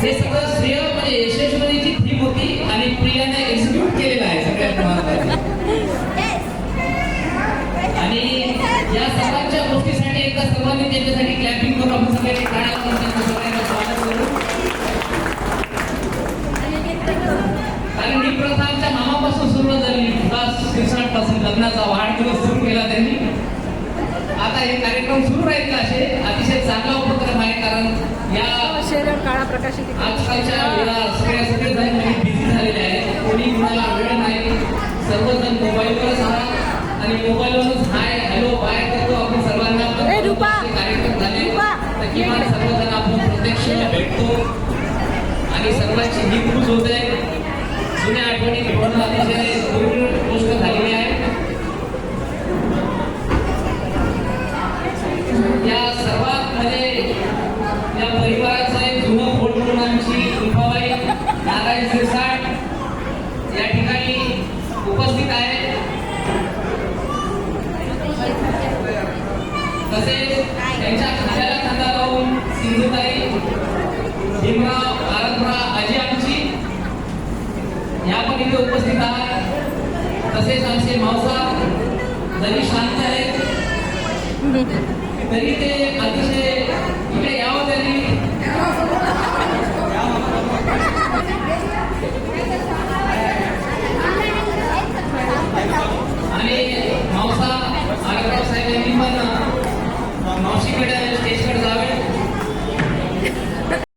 हे सगळं श्रेय म्हणजे यशस्वीची थीम होती आणि प्रियाने एक्झिक्यूट केलेलं आहे सगळ्यात महत्त्वाचं. आणि या सर्वांच्या गोष्टीसाठी एकदा सर्वांनी त्यांच्यासाठी क्लॅपिंग करून आपण सगळ्यांनी टाळ्या वाजवून त्यांचं सगळ्यांना स्वागत करू. कारण ही प्रथा आमच्या मामापासून सुरुवात झाली. 1963 पासून लग्नाचा वाढदिवस सुरू केला त्यांनी. आता हे कार्यक्रम सुरू राहील असे अतिशय चांगला उपक्रम आहे. कारण या काळा प्रकाशित आजकालच्या सगळे जण बिझी झालेले आहेत. कोणी कुणाला वेळ नाही. सर्वजण मोबाईलवरच आहात आणि मोबाईलवरच हाय हॅलो बाय करतो आपण सर्वांना. कार्यक्रम झाले तर किमान सर्वजण आपण प्रत्यक्ष भेटतो आणि सर्वांची हित खुश होते. जुन्या आठवणी घेऊन अतिशय गोष्ट झालेली आहे. या सर्वात मध्ये या परिवाराचं एक जुनं फोड म्हणून आमची रुपाबाई नारायण शिरसाट या ठिकाणी उपस्थित आहे. तसेच त्यांच्या खांद्याला खांदा लावून सिंधुताई भीमराव आरतराव आजी आमची या पण इथे उपस्थित आहात. तसेच आमचे मावसा जरी शांत आहेत तरी ते अतिशय इकडे यावं त्यांनी.